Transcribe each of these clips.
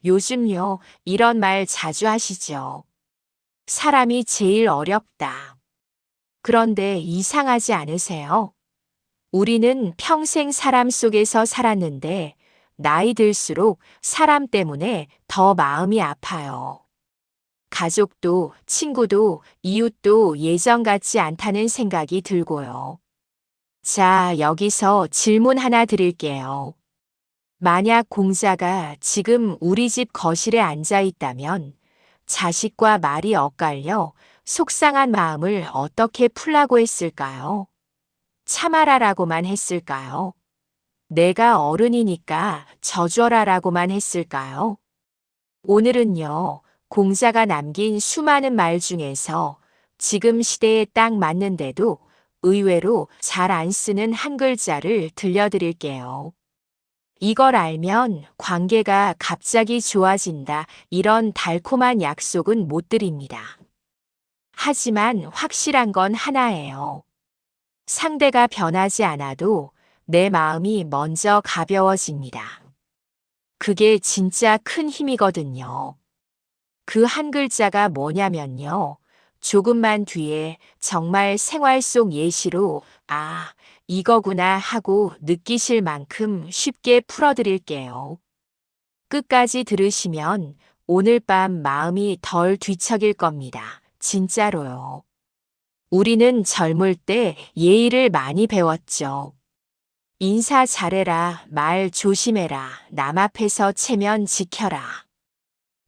요즘요, 이런 말 자주 하시죠. 사람이 제일 어렵다. 그런데 이상하지 않으세요? 우리는 평생 사람 속에서 살았는데, 나이 들수록 사람 때문에 더 마음이 아파요. 가족도, 친구도, 이웃도 예전 같지 않다는 생각이 들고요. 자, 여기서 질문 하나 드릴게요. 만약 공자가 지금 우리 집 거실에 앉아 있다면 자식과 말이 엇갈려 속상한 마음을 어떻게 풀라고 했을까요? 참아라라고만 했을까요? 내가 어른이니까 져줘라라고만 했을까요? 오늘은요, 공자가 남긴 수많은 말 중에서 지금 시대에 딱 맞는데도 의외로 잘 안 쓰는 한 글자를 들려드릴게요. 이걸 알면 관계가 갑자기 좋아진다, 이런 달콤한 약속은 못 드립니다. 하지만 확실한 건 하나예요. 상대가 변하지 않아도 내 마음이 먼저 가벼워집니다. 그게 진짜 큰 힘이거든요. 그 한 글자가 뭐냐면요. 조금만 뒤에 정말 생활 속 예시로 아, 이거구나 하고 느끼실 만큼 쉽게 풀어드릴게요. 끝까지 들으시면 오늘 밤 마음이 덜 뒤척일 겁니다. 진짜로요. 우리는 젊을 때 예의를 많이 배웠죠. 인사 잘해라, 말 조심해라, 남 앞에서 체면 지켜라.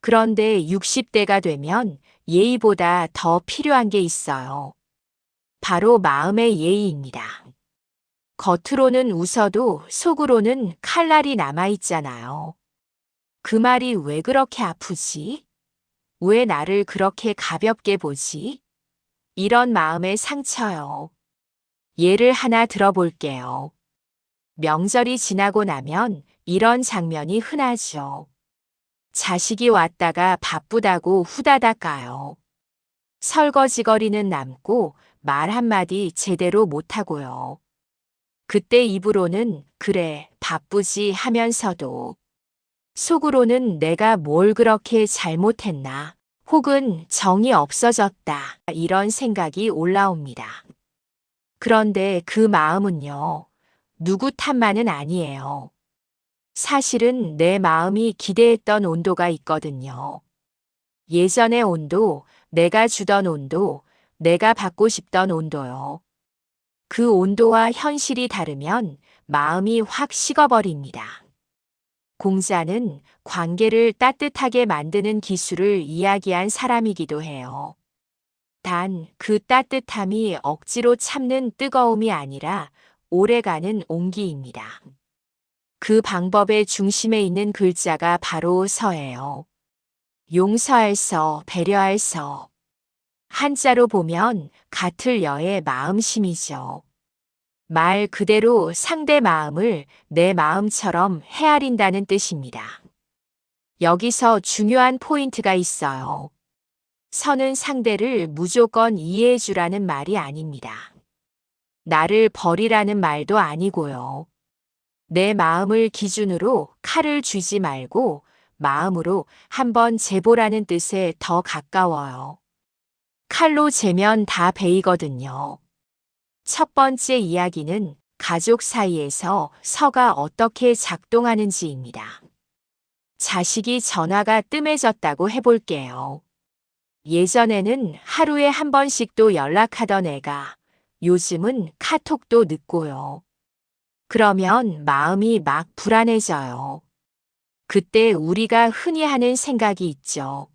그런데 60대가 되면 예의보다 더 필요한 게 있어요. 바로 마음의 예의입니다. 겉으로는 웃어도 속으로는 칼날이 남아있잖아요. 그 말이 왜 그렇게 아프지? 왜 나를 그렇게 가볍게 보지? 이런 마음의 상처요. 예를 하나 들어볼게요. 명절이 지나고 나면 이런 장면이 흔하죠. 자식이 왔다가 바쁘다고 후다닥 가요. 설거지거리는 남고 말 한마디 제대로 못하고요. 그때 입으로는 그래, 바쁘지 하면서도 속으로는 내가 뭘 그렇게 잘못했나 혹은 정이 없어졌다 이런 생각이 올라옵니다. 그런데 그 마음은요, 누구 탓만은 아니에요. 사실은 내 마음이 기대했던 온도가 있거든요. 예전의 온도, 내가 주던 온도, 내가 받고 싶던 온도요. 그 온도와 현실이 다르면 마음이 확 식어버립니다. 공자는 관계를 따뜻하게 만드는 기술을 이야기한 사람이기도 해요. 단, 그 따뜻함이 억지로 참는 뜨거움이 아니라 오래가는 온기입니다. 그 방법의 중심에 있는 글자가 바로 서예요. 용서할 서, 배려할 서. 한자로 보면 같을 여의 마음심이죠. 말 그대로 상대 마음을 내 마음처럼 헤아린다는 뜻입니다. 여기서 중요한 포인트가 있어요. 선은 상대를 무조건 이해해 주라는 말이 아닙니다. 나를 버리라는 말도 아니고요. 내 마음을 기준으로 칼을 쥐지 말고 마음으로 한번 재보라는 뜻에 더 가까워요. 칼로 재면 다 베이거든요. 첫 번째 이야기는 가족 사이에서 서가 어떻게 작동하는지입니다. 자식이 전화가 뜸해졌다고 해볼게요. 예전에는 하루에 한 번씩도 연락하던 애가 요즘은 카톡도 늦고요. 그러면 마음이 막 불안해져요. 그때 우리가 흔히 하는 생각이 있죠.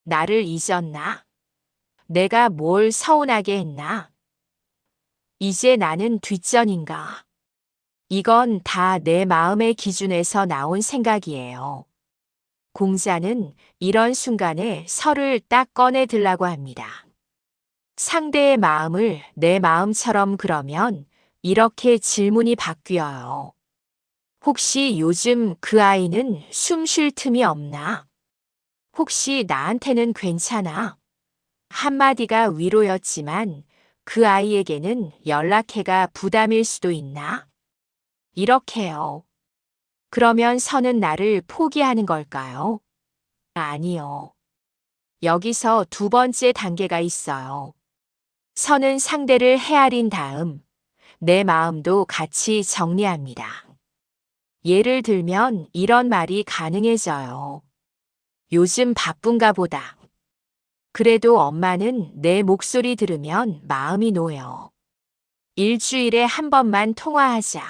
나를 잊었나? 내가 뭘 서운하게 했나? 이제 나는 뒷전인가? 이건 다 내 마음의 기준에서 나온 생각이에요. 공자는 이런 순간에 설을 딱 꺼내 들라고 합니다. 상대의 마음을 내 마음처럼 그러면 이렇게 질문이 바뀌어요. 혹시 요즘 그 아이는 숨 쉴 틈이 없나? 혹시 나한테는 괜찮아? 한마디가 위로였지만 그 아이에게는 연락해가 부담일 수도 있나? 이렇게요. 그러면 선은 나를 포기하는 걸까요? 아니요. 여기서 두 번째 단계가 있어요. 선은 상대를 헤아린 다음 내 마음도 같이 정리합니다. 예를 들면 이런 말이 가능해져요. 요즘 바쁜가 보다. 그래도 엄마는 내 목소리 들으면 마음이 놓여. 일주일에 한 번만 통화하자.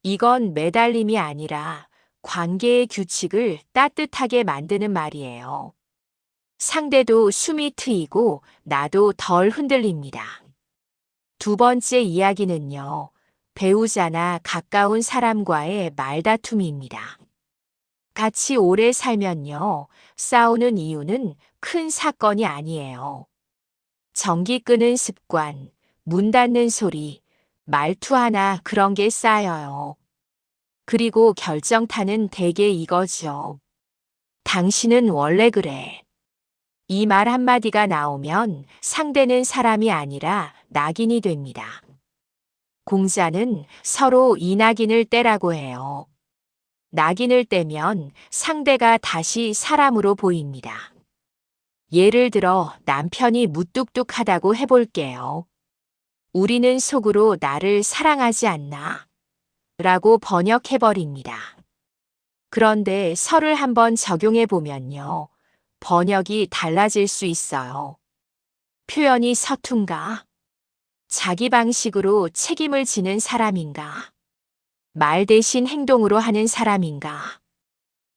이건 매달림이 아니라 관계의 규칙을 따뜻하게 만드는 말이에요. 상대도 숨이 트이고 나도 덜 흔들립니다. 두 번째 이야기는요, 배우자나 가까운 사람과의 말다툼입니다. 같이 오래 살면요, 싸우는 이유는 큰 사건이 아니에요. 전기 끄는 습관, 문 닫는 소리, 말투 하나 그런 게 쌓여요. 그리고 결정타는 대개 이거죠. 당신은 원래 그래. 이 말 한마디가 나오면 상대는 사람이 아니라 낙인이 됩니다. 공자는 서로 이 낙인을 떼라고 해요. 낙인을 떼면 상대가 다시 사람으로 보입니다. 예를 들어 남편이 무뚝뚝하다고 해볼게요. 우리는 속으로 나를 사랑하지 않나? 라고 번역해버립니다. 그런데 설을 한번 적용해 보면요. 번역이 달라질 수 있어요. 표현이 서툰가? 자기 방식으로 책임을 지는 사람인가? 말 대신 행동으로 하는 사람인가?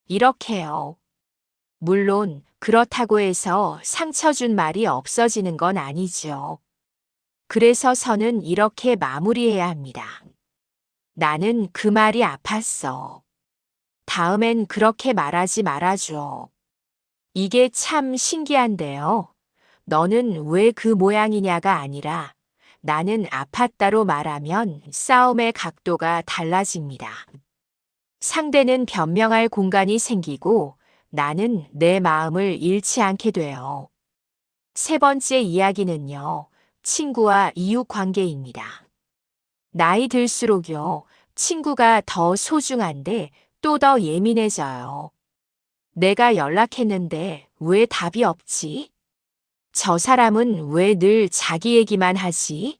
이렇게요. 물론 그렇다고 해서 상처 준 말이 없어지는 건 아니죠. 그래서 선은 이렇게 마무리해야 합니다. 나는 그 말이 아팠어. 다음엔 그렇게 말하지 말아줘. 이게 참 신기한데요. 너는 왜 그 모양이냐가 아니라 나는 아팠다로 말하면 싸움의 각도가 달라집니다. 상대는 변명할 공간이 생기고 나는 내 마음을 잃지 않게 돼요. 세 번째 이야기는요, 친구와 이웃 관계입니다. 나이 들수록요, 친구가 더 소중한데 또 더 예민해져요. 내가 연락했는데 왜 답이 없지? 저 사람은 왜 늘 자기 얘기만 하지?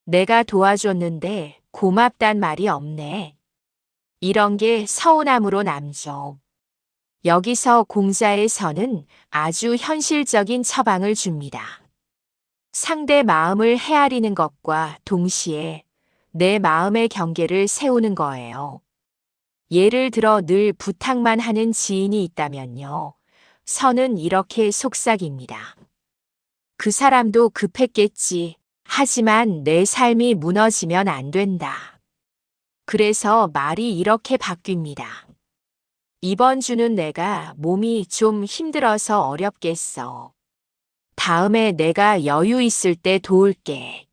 내가 도와줬는데 고맙단 말이 없네. 이런 게 서운함으로 남죠. 여기서 공자의 선은 아주 현실적인 처방을 줍니다. 상대 마음을 헤아리는 것과 동시에 내 마음의 경계를 세우는 거예요. 예를 들어 늘 부탁만 하는 지인이 있다면요. 선은 이렇게 속삭입니다. 그 사람도 급했겠지. 하지만 내 삶이 무너지면 안 된다. 그래서 말이 이렇게 바뀝니다. 이번 주는 내가 몸이 좀 힘들어서 어렵겠어. 다음에 내가 여유 있을 때 도울게.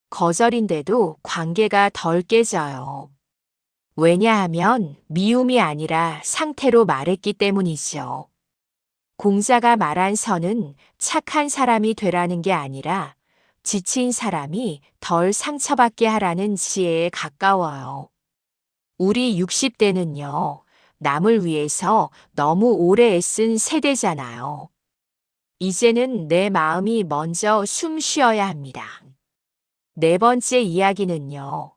거절인데도 관계가 덜 깨져요. 왜냐하면 미움이 아니라 상태로 말했기 때문이죠. 공자가 말한 선은 착한 사람이 되라는 게 아니라 지친 사람이 덜 상처받게 하라는 지혜에 가까워요. 우리 60대는요, 남을 위해서 너무 오래 애쓴 세대잖아요. 이제는 내 마음이 먼저 숨 쉬어야 합니다. 네 번째 이야기는요,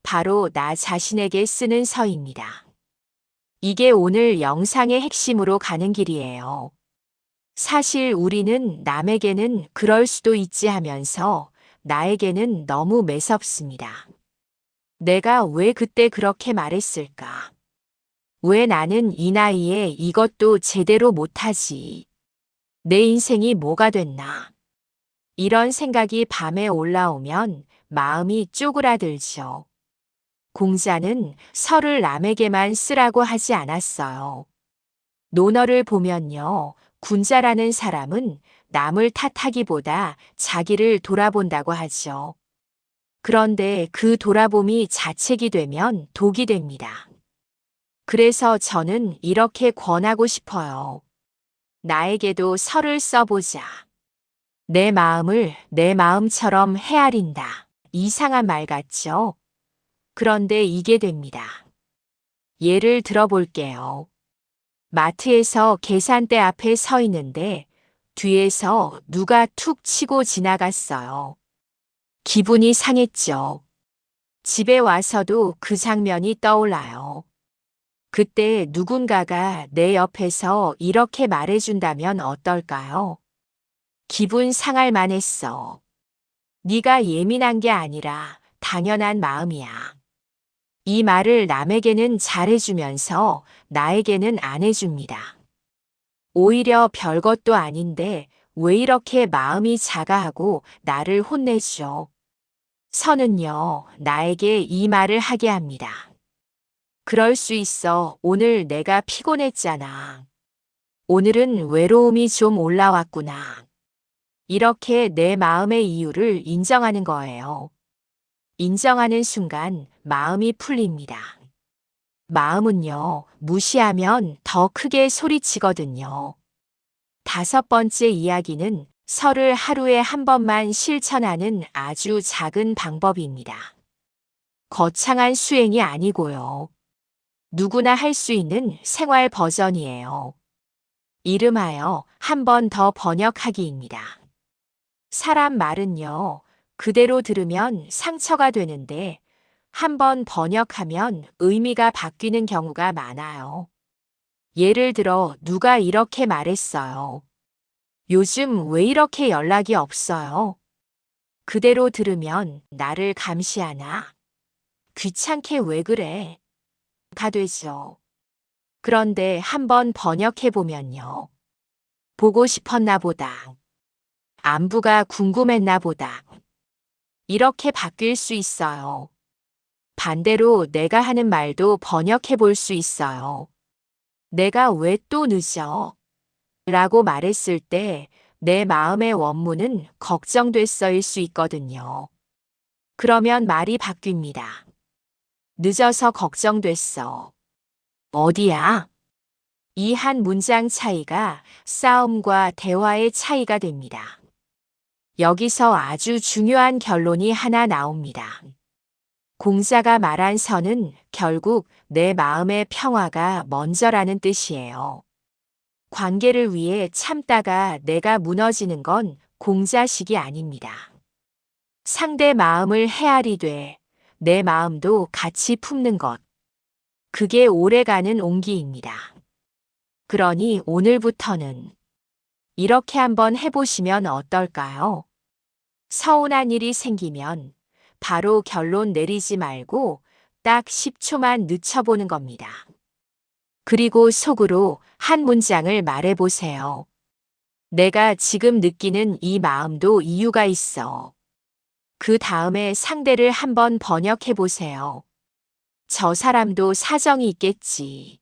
바로 나 자신에게 쓰는 서입니다. 이게 오늘 영상의 핵심으로 가는 길이에요. 사실 우리는 남에게는 그럴 수도 있지 하면서 나에게는 너무 매섭습니다. 내가 왜 그때 그렇게 말했을까? 왜 나는 이 나이에 이것도 제대로 못하지? 내 인생이 뭐가 됐나? 이런 생각이 밤에 올라오면 마음이 쪼그라들죠. 공자는 설을 남에게만 쓰라고 하지 않았어요. 논어를 보면요. 군자라는 사람은 남을 탓하기보다 자기를 돌아본다고 하죠. 그런데 그 돌아봄이 자책이 되면 독이 됩니다. 그래서 저는 이렇게 권하고 싶어요. 나에게도 설을 써보자. 내 마음을 내 마음처럼 헤아린다. 이상한 말 같죠? 그런데 이게 됩니다. 예를 들어볼게요. 마트에서 계산대 앞에 서 있는데 뒤에서 누가 툭 치고 지나갔어요. 기분이 상했죠. 집에 와서도 그 장면이 떠올라요. 그때 누군가가 내 옆에서 이렇게 말해준다면 어떨까요? 기분 상할 만했어. 네가 예민한 게 아니라 당연한 마음이야. 이 말을 남에게는 잘해주면서 나에게는 안 해줍니다. 오히려 별것도 아닌데 왜 이렇게 마음이 작아하고 나를 혼내죠? 선은요, 나에게 이 말을 하게 합니다. 그럴 수 있어. 오늘 내가 피곤했잖아. 오늘은 외로움이 좀 올라왔구나. 이렇게 내 마음의 이유를 인정하는 거예요. 인정하는 순간 마음이 풀립니다. 마음은요, 무시하면 더 크게 소리치거든요. 5번째 이야기는 설을 하루에 한 번만 실천하는 아주 작은 방법입니다. 거창한 수행이 아니고요. 누구나 할 수 있는 생활 버전이에요. 이름하여 한 번 더 번역하기입니다. 사람 말은요, 그대로 들으면 상처가 되는데 한 번 번역하면 의미가 바뀌는 경우가 많아요. 예를 들어 누가 이렇게 말했어요. 요즘 왜 이렇게 연락이 없어요? 그대로 들으면 나를 감시하나? 귀찮게 왜 그래? 가 되죠. 그런데 한번 번역해보면요. 보고 싶었나 보다. 안부가 궁금했나 보다. 이렇게 바뀔 수 있어요. 반대로 내가 하는 말도 번역해볼 수 있어요. 내가 왜 또 늦어? 라고 말했을 때 내 마음의 원문은 걱정됐어일 수 있거든요. 그러면 말이 바뀝니다. 늦어서 걱정됐어. 어디야? 이 한 문장 차이가 싸움과 대화의 차이가 됩니다. 여기서 아주 중요한 결론이 하나 나옵니다. 공자가 말한 선은 결국 내 마음의 평화가 먼저라는 뜻이에요. 관계를 위해 참다가 내가 무너지는 건 공자식이 아닙니다. 상대 마음을 헤아리되 내 마음도 같이 품는 것. 그게 오래가는 온기입니다. 그러니 오늘부터는 이렇게 한번 해보시면 어떨까요? 서운한 일이 생기면 바로 결론 내리지 말고 딱 10초만 늦춰보는 겁니다. 그리고 속으로 한 문장을 말해보세요. 내가 지금 느끼는 이 마음도 이유가 있어. 그 다음에 상대를 한번 번역해보세요. 저 사람도 사정이 있겠지.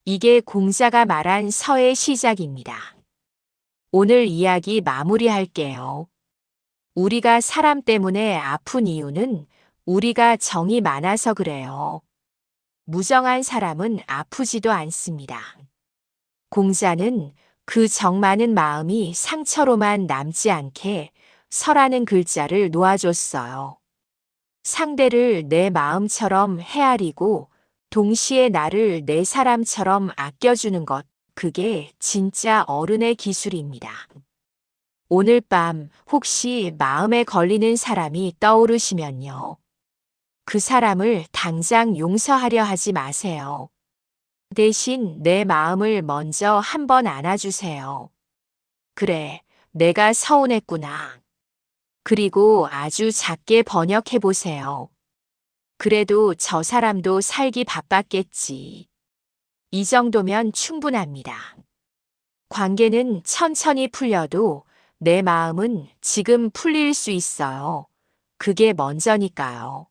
이게 공자가 말한 서의 시작입니다. 오늘 이야기 마무리할게요. 우리가 사람 때문에 아픈 이유는 우리가 정이 많아서 그래요. 무정한 사람은 아프지도 않습니다. 공자는 그 정 많은 마음이 상처로만 남지 않게 서라는 글자를 놓아줬어요. 상대를 내 마음처럼 헤아리고 동시에 나를 내 사람처럼 아껴주는 것, 그게 진짜 어른의 기술입니다. 오늘 밤 혹시 마음에 걸리는 사람이 떠오르시면요. 그 사람을 당장 용서하려 하지 마세요. 대신 내 마음을 먼저 한번 안아주세요. 그래, 내가 서운했구나. 그리고 아주 작게 번역해보세요. 그래도 저 사람도 살기 바빴겠지. 이 정도면 충분합니다. 관계는 천천히 풀려도 내 마음은 지금 풀릴 수 있어요. 그게 먼저니까요.